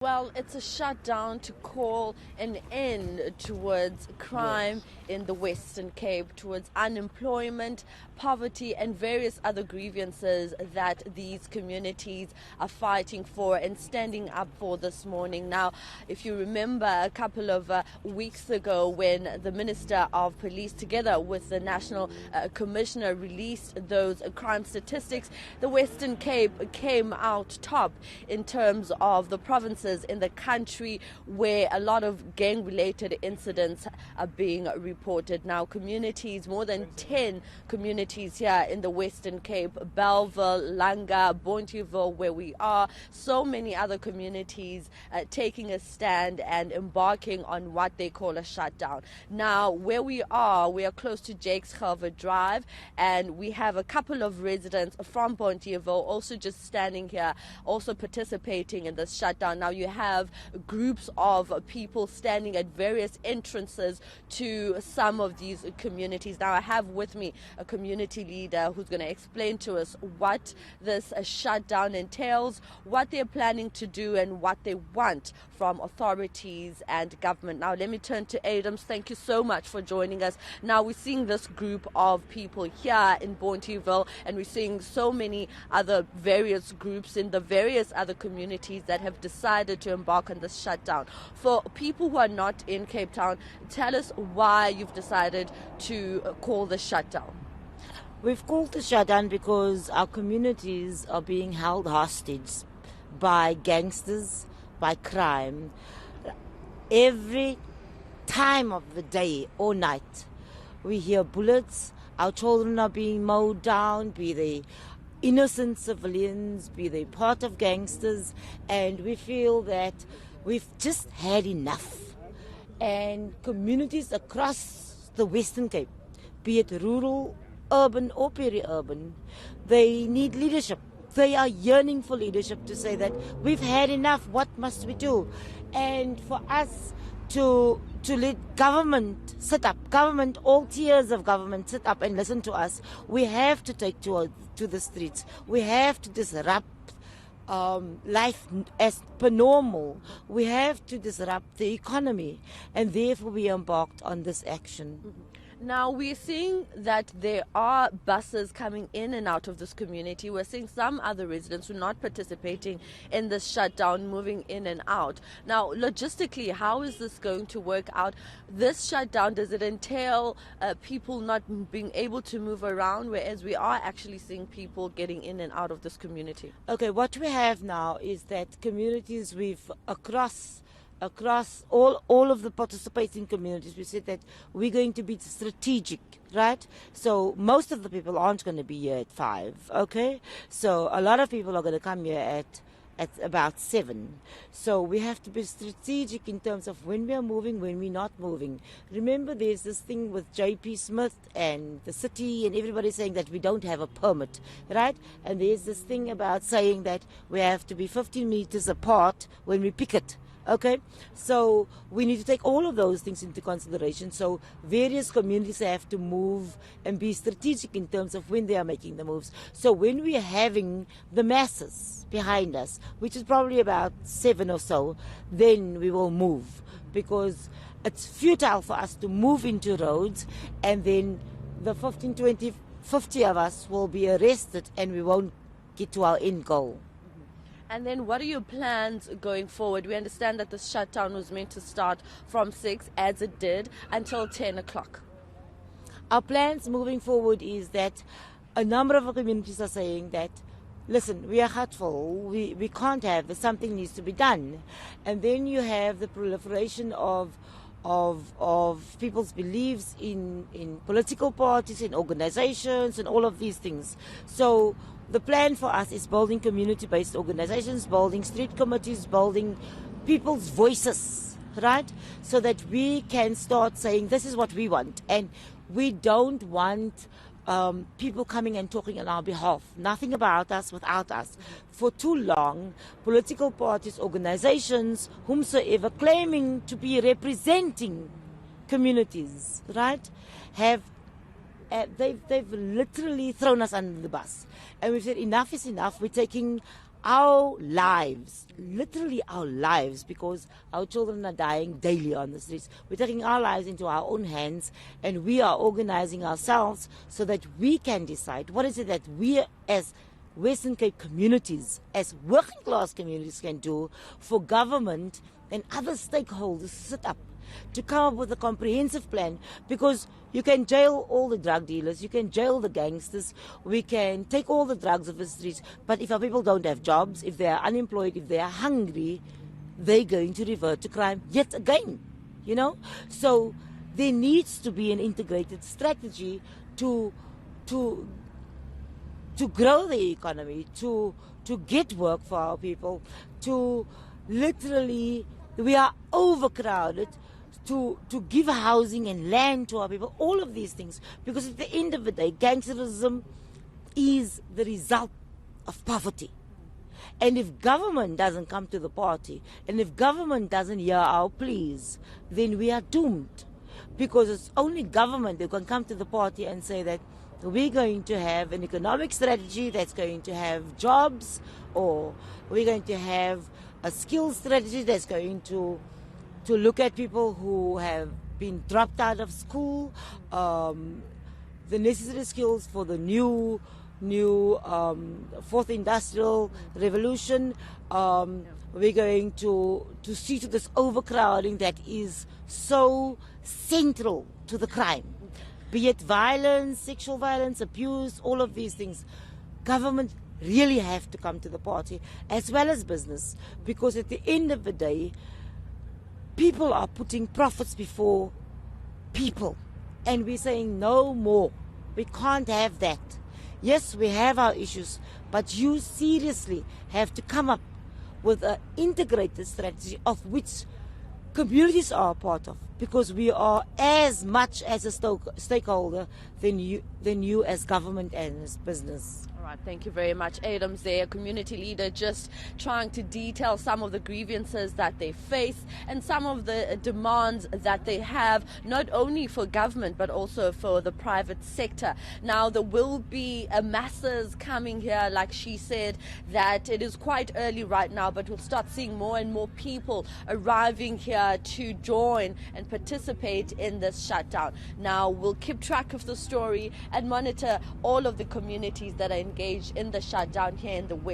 Well, it's a shutdown to call an end towards crime in the Western Cape, towards unemployment, poverty, and various other grievances that these communities are fighting for and standing up for this morning. Now, if you remember a couple of weeks ago when the Minister of Police, together with the National Commissioner, released those crime statistics, the Western Cape came out top in terms of the provinces in the country where a lot of gang-related incidents are being reported. Now, communities, more than 10 communities here in the Western Cape, Bellville, Langa, Bonteheuwel, where we are, so many other communities taking a stand and embarking on what they call a shutdown. Now, where we are close to Jake's Gelver Drive, and we have a couple of residents from Bonteheuwel also just standing here, also participating in this shutdown. Now, you have groups of people standing at various entrances to some of these communities. Now, I have with me a community leader who's going to explain to us what this shutdown entails, what they're planning to do, and what they want from authorities and government. Now, let me turn to Adams. Thank you so much for joining us. Now, we're seeing this group of people here in Bonteheuwel, and we're seeing so many other various groups in the various other communities that have decided to embark on this shutdown. For people who are not in Cape Town, tell us why you've decided to call the shutdown. We've called the shutdown because our communities are being held hostage by gangsters, by crime. Every time of the day or night, we hear bullets. Our children are being mowed down, be they innocent civilians, be they part of gangsters, and we feel that we've just had enough. And communities across the Western Cape, be it rural, urban or peri-urban, they need leadership. They are yearning for leadership to say that we've had enough, what must we do? And for us to let government sit up, government, all tiers of government sit up and listen to us, we have to take to the streets. We have to disrupt life as per normal. We have to disrupt the economy, and therefore we embarked on this action. Mm-hmm. Now, we're seeing that there are buses coming in and out of this community. We're seeing some other residents who are not participating in this shutdown moving in and out. Now, logistically, how is this going to work out? This shutdown, does it entail people not being able to move around, whereas we are actually seeing people getting in and out of this community? Okay, what we have now is that communities across all of the participating communities, we said that we're going to be strategic, right? So most of the people aren't going to be here at 5, okay? So a lot of people are going to come here at about 7. So we have to be strategic in terms of when we are moving, when we're not moving. Remember, there's this thing with J.P. Smith and the city and everybody saying that we don't have a permit, right? And there's this thing about saying that we have to be 15 meters apart when we picket. Okay, so we need to take all of those things into consideration. So various communities have to move and be strategic in terms of when they are making the moves. So when we are having the masses behind us, which is probably about 7 or so, then we will move, because it's futile for us to move into roads and then the 15, 20, 50 of us will be arrested and we won't get to our end goal. And then what are your plans going forward? We understand that the shutdown was meant to start from 6, as it did, until 10 o'clock. Our plans moving forward is that a number of our communities are saying that, listen, we are hurtful, we can't have this, something needs to be done. And then you have the proliferation of people's beliefs in political parties, in organizations, and all of these things. So the plan for us is building community-based organizations, building street committees, building people's voices, right? So that we can start saying, this is what we want. And we don't want people coming and talking on our behalf. Nothing about us without us. For too long, political parties, organizations, whomsoever, claiming to be representing communities, right, they've literally thrown us under the bus. And we've said enough is enough. We're taking our lives, literally our lives, because our children are dying daily on the streets. We're taking our lives into our own hands, and we are organizing ourselves so that we can decide what is it that we as Western Cape communities, as working class communities, can do for government and other stakeholders to sit up, to come up with a comprehensive plan, because you can jail all the drug dealers, you can jail the gangsters, we can take all the drugs off the streets, but if our people don't have jobs, if they are unemployed, if they are hungry, they're going to revert to crime yet again, you know? So there needs to be an integrated strategy to grow the economy, to get work for our people, to literally, we are overcrowded, to give housing and land to our people, all of these things. Because at the end of the day, gangsterism is the result of poverty. And if government doesn't come to the party, and if government doesn't hear our pleas, then we are doomed. Because it's only government that can come to the party and say that we're going to have an economic strategy that's going to have jobs, or we're going to have a skills strategy that's going to look at people who have been dropped out of school, the necessary skills for the new fourth industrial revolution. We're going to see to this overcrowding that is so central to the crime, be it violence, sexual violence, abuse, all of these things. Government really have to come to the party, as well as business, because at the end of the day, people are putting profits before people, and we're saying no more. We can't have that. Yes, we have our issues, but you seriously have to come up with an integrated strategy of which communities are a part of, because we are as much as a stakeholder than you as government and as business. All right, thank you very much. Adam's there, community leader, just trying to detail some of the grievances that they face and some of the demands that they have, not only for government but also for the private sector. Now, there will be masses coming here, like she said, that it is quite early right now, but we'll start seeing more and more people arriving here to join and participate in this shutdown. Now, we'll keep track of the story and monitor all of the communities that are engaged in the shutdown here in the West.